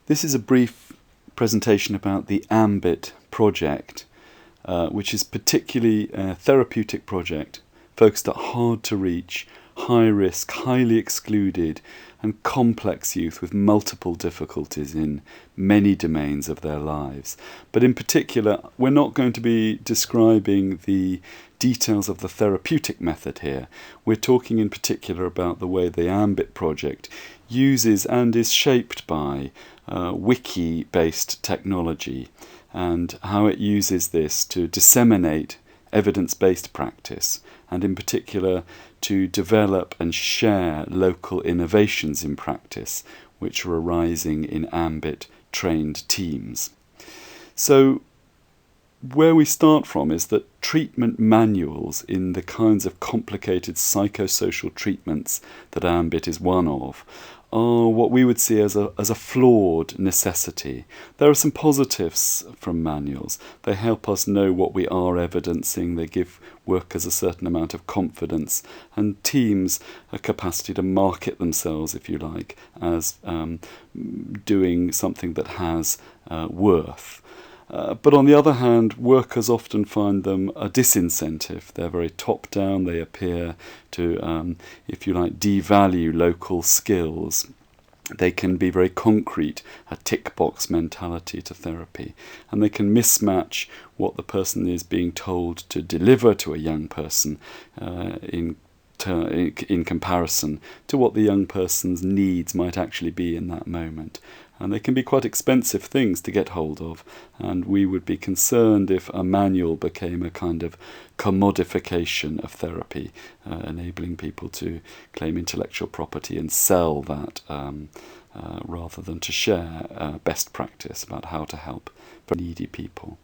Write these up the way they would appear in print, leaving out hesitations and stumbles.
This is a brief presentation about the AMBIT project, which is particularly a therapeutic project focused at hard-to-reach, high-risk, highly excluded and complex youth with multiple difficulties in many domains of their lives. But in particular, we're not going to be describing the details of the therapeutic method here. We're talking in particular about the way the AMBIT project uses and is shaped by Wiki Based technology and how it uses this to disseminate evidence-based practice, and in particular to develop and share local innovations in practice which are arising in AMBIT trained teams. So where we start from is that treatment manuals in the kinds of complicated psychosocial treatments that AMBIT is one of are what we would see as a flawed necessity. There are some positives from manuals. They help us know what we are evidencing. They give workers a certain amount of confidence and teams a capacity to market themselves, if you like, as doing something that has worth. But on the other hand, workers often find them a disincentive. They're very top-down. They appear to, if you like, devalue local skills. They can be very concrete, a tick-box mentality to therapy. And they can mismatch what the person is being told to deliver to a young person in comparison to what the young person's needs might actually be in that moment. And they can be quite expensive things to get hold of, and we would be concerned if a manual became a kind of commodification of therapy, enabling people to claim intellectual property and sell that rather than to share best practice about how to help needy people.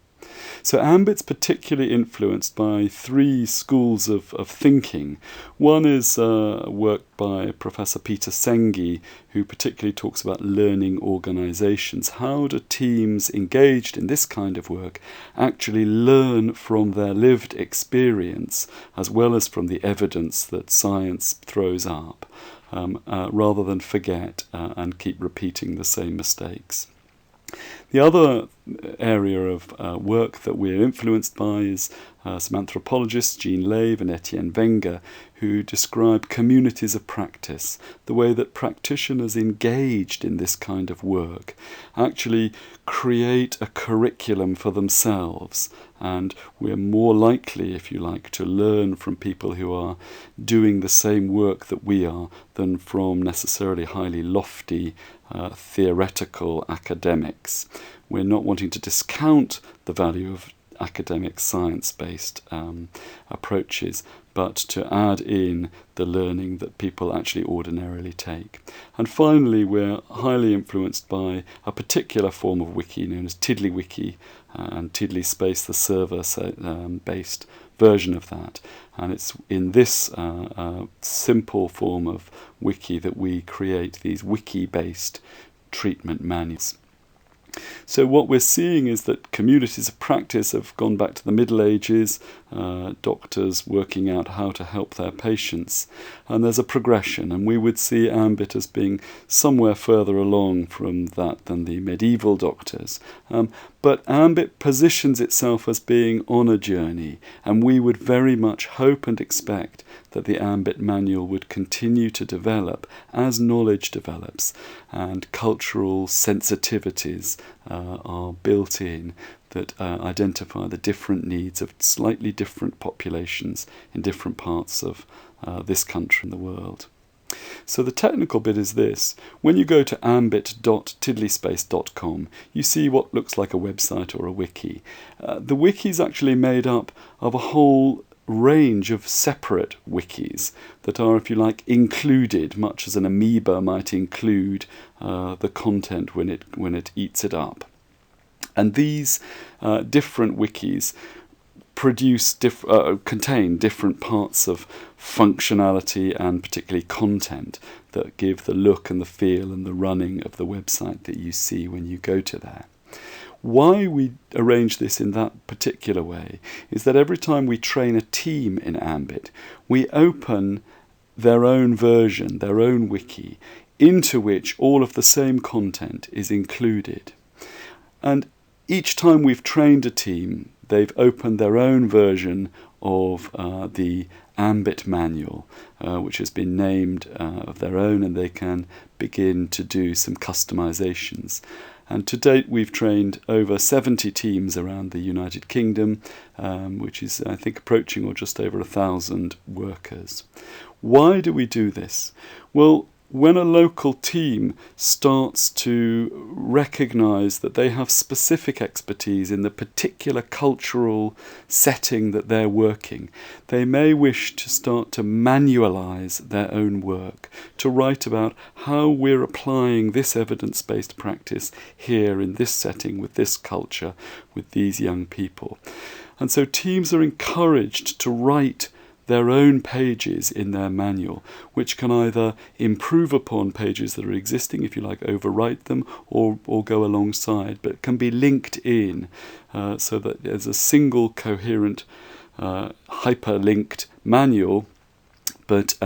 So AMBIT's particularly influenced by three schools of thinking. One is work by Professor Peter Senge, who particularly talks about learning organisations. How do teams engaged in this kind of work actually learn from their lived experience as well as from the evidence that science throws up, rather than forget and keep repeating the same mistakes? The other area of work that we're influenced by is some anthropologists, Jean Lave and Etienne Wenger, who describe communities of practice, the way that practitioners engaged in this kind of work actually create a curriculum for themselves. And we're more likely, if you like, to learn from people who are doing the same work that we are than from necessarily highly lofty theoretical academics. We're not wanting to discount the value of academic science-based approaches, but to add in the learning that people actually ordinarily take. And finally, we're highly influenced by a particular form of wiki known as TiddlyWiki, and TiddlySpace, the server-based version of that. And it's in this simple form of wiki that we create these wiki-based treatment manuals. So what we're seeing is that communities of practice have gone back to the Middle Ages, doctors working out how to help their patients, and there's a progression, and we would see AMBIT as being somewhere further along from that than the medieval doctors. But AMBIT positions itself as being on a journey, and we would very much hope and expect that the AMBIT manual would continue to develop as knowledge develops and cultural sensitivities are built in that identify the different needs of slightly different populations in different parts of this country and the world. So the technical bit is this. When you go to ambit.tiddlyspace.com, you see what looks like a website or a wiki. The wiki is actually made up of a whole range of separate wikis that are, if you like, included, much as an amoeba might include the content when it eats it up. And these different wikis contain different parts of functionality and particularly content that give the look and the feel and the running of the website that you see when you go to there. Why we arrange this in that particular way is that every time we train a team in AMBIT, we open their own version, their own wiki, into which all of the same content is included. And each time we've trained a team, they've opened their own version of the AMBIT manual, which has been named of their own, and they can begin to do some customizations. And to date, we've trained over 70 teams around the United Kingdom, which is, I think, approaching or just over 1,000 workers. Why do we do this? Well, when a local team starts to recognize that they have specific expertise in the particular cultural setting that they're working, they may wish to start to manualize their own work, to write about how we're applying this evidence-based practice here in this setting, with this culture, with these young people. And so teams are encouraged to write their own pages in their manual, which can either improve upon pages that are existing, if you like, overwrite them, or go alongside, but can be linked in so that there's a single coherent hyperlinked manual, but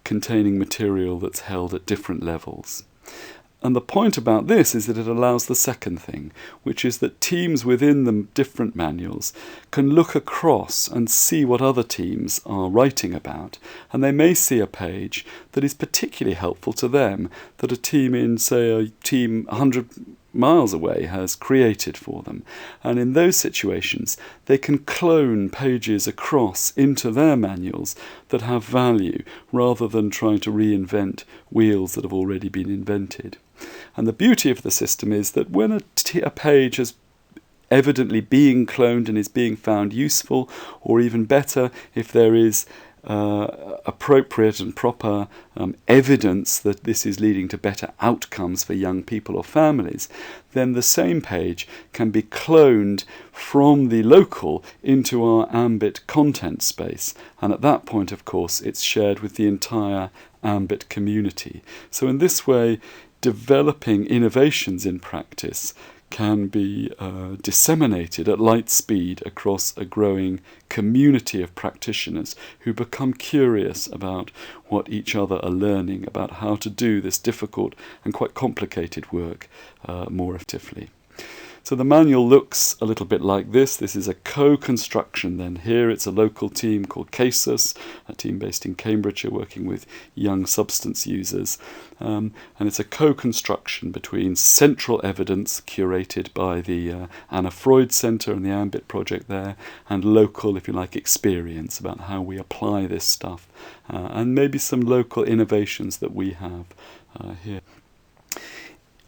containing material that's held at different levels. And the point about this is that it allows the second thing, which is that teams within the different manuals can look across and see what other teams are writing about. And they may see a page that is particularly helpful to them, that a team in, say, a team 100 miles away has created for them. And in those situations, they can clone pages across into their manuals that have value, rather than trying to reinvent wheels that have already been invented. And the beauty of the system is that when a page is evidently being cloned and is being found useful, or even better, if there is appropriate and proper evidence that this is leading to better outcomes for young people or families, then the same page can be cloned from the local into our AMBIT content space. And at that point, of course, it's shared with the entire AMBIT community. So in this way, developing innovations in practice can be disseminated at light speed across a growing community of practitioners who become curious about what each other are learning, about how to do this difficult and quite complicated work more effectively. So the manual looks a little bit like this. This is a co-construction then. Here it's a local team called CASUS, a team based in Cambridgeshire working with young substance users. And it's a co-construction between central evidence curated by the Anna Freud Centre and the AMBIT project there, and local, if you like, experience about how we apply this stuff, and maybe some local innovations that we have here.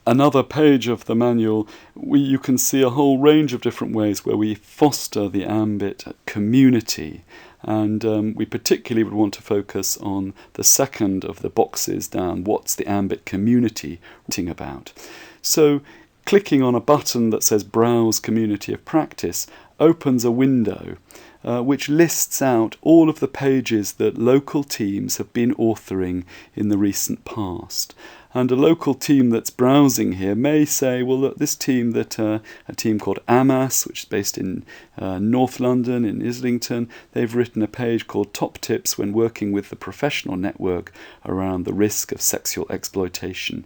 Another page of the manual, you can see a whole range of different ways where we foster the AMBIT community. And we particularly would want to focus on the second of the boxes down, what's the AMBIT community writing about. So clicking on a button that says Browse Community of Practice opens a window which lists out all of the pages that local teams have been authoring in the recent past. And a local team that's browsing here may say, well, look, this team a team called AMAS, which is based in North London, in Islington, they've written a page called Top Tips when working with the professional network around the risk of sexual exploitation.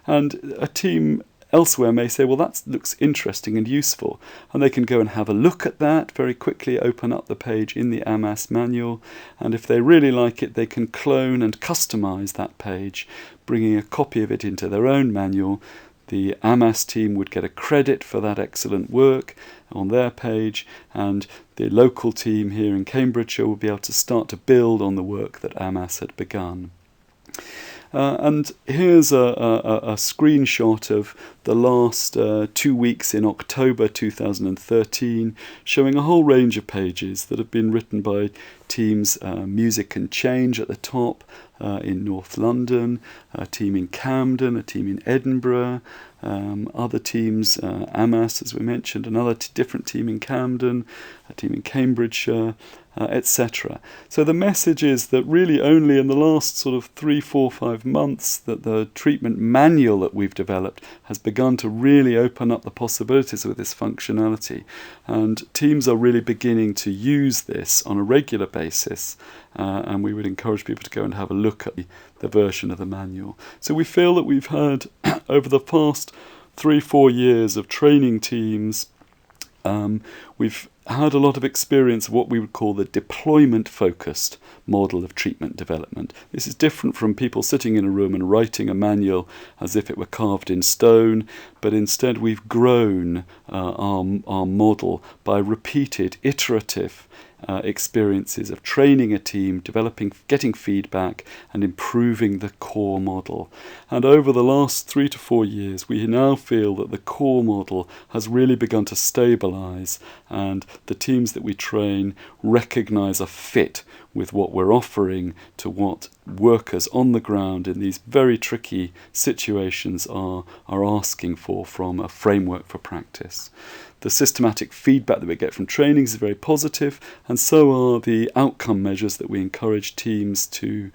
And a team elsewhere may say, well, that looks interesting and useful, and they can go and have a look at that very quickly, open up the page in the AMAS manual, and if they really like it, they can clone and customize that page, bringing a copy of it into their own manual. The AMAS team would get a credit for that excellent work on their page, and the local team here in Cambridgeshire will be able to start to build on the work that AMAS had begun. And here's a screenshot of the last 2 weeks in October 2013, showing a whole range of pages that have been written by teams Music and Change at the top in North London, a team in Camden, a team in Edinburgh, other teams, AMAS, as we mentioned, another different team in Camden, a team in Cambridgeshire, etc. So the message is that really only in the last sort of 3, 4, 5 months that the treatment manual that we've developed has begun to really open up the possibilities with this functionality. And teams are really beginning to use this on a regular basis, and we would encourage people to go and have a look at the version of the manual. So we feel that we've had, over the past 3, 4 years of training teams, we've had a lot of experience of what we would call the deployment-focused model of treatment development. This is different from people sitting in a room and writing a manual as if it were carved in stone, but instead we've grown our model by repeated, iterative experiences of training a team, developing, getting feedback, and improving the core model. And over the last 3 to 4 years, we now feel that the core model has really begun to stabilize, and the teams that we train recognize a fit with what we're offering to what workers on the ground in these very tricky situations are asking for from a framework for practice. The systematic feedback that we get from trainings is very positive, and so are the outcome measures that we encourage teams to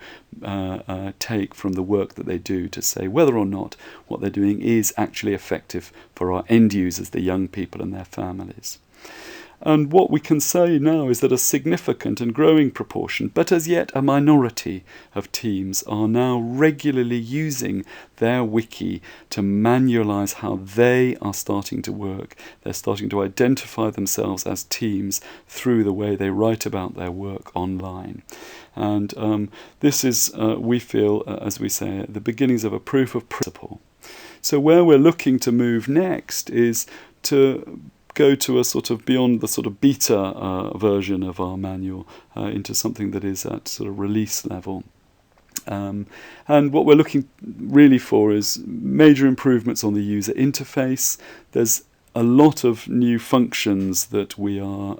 take from the work that they do to say whether or not what they're doing is actually effective for our end users, the young people and their families. And what we can say now is that a significant and growing proportion, but as yet a minority of teams, are now regularly using their wiki to manualize how they are starting to work. They're starting to identify themselves as teams through the way they write about their work online. And this is, we feel, as we say, the beginnings of a proof of principle. So where we're looking to move next is to go to a sort of beyond the sort of beta version of our manual into something that is at sort of release level. And what we're looking really for is major improvements on the user interface. There's a lot of new functions that we are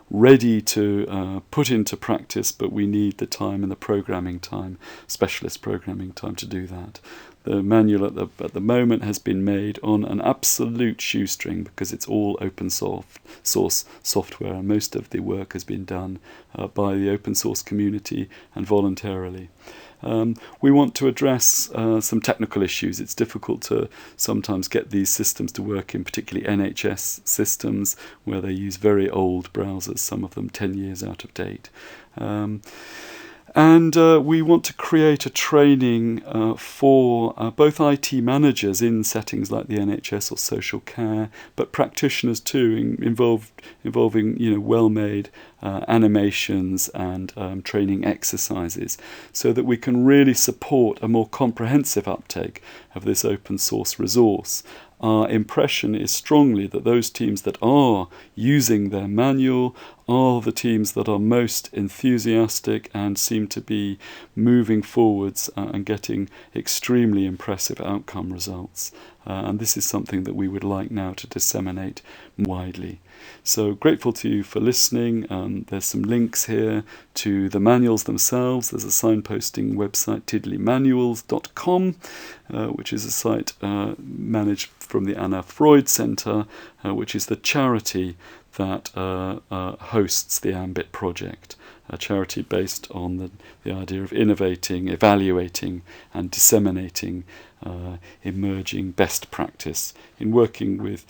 ready to put into practice, but we need the time and the programming time, specialist programming time, to do that. The manual at the moment has been made on an absolute shoestring because it's all open source software, and most of the work has been done by the open source community and voluntarily. We want to address some technical issues. It's difficult to sometimes get these systems to work in particularly NHS systems where they use very old browsers, some of them 10 years out of date. And we want to create a training for both IT managers in settings like the NHS or social care, but practitioners too, involving well-made animations and training exercises, so that we can really support a more comprehensive uptake of this open source resource. Our impression is strongly that those teams that are using their manual are the teams that are most enthusiastic and seem to be moving forwards and getting extremely impressive outcome results. And this is something that we would like now to disseminate widely. So grateful to you for listening. There's some links here to the manuals themselves. There's a signposting website, tiddlymanuals.com, which is a site managed from the Anna Freud Centre, which is the charity that hosts the AMBIT project, a charity based on the idea of innovating, evaluating and disseminating emerging best practice in working with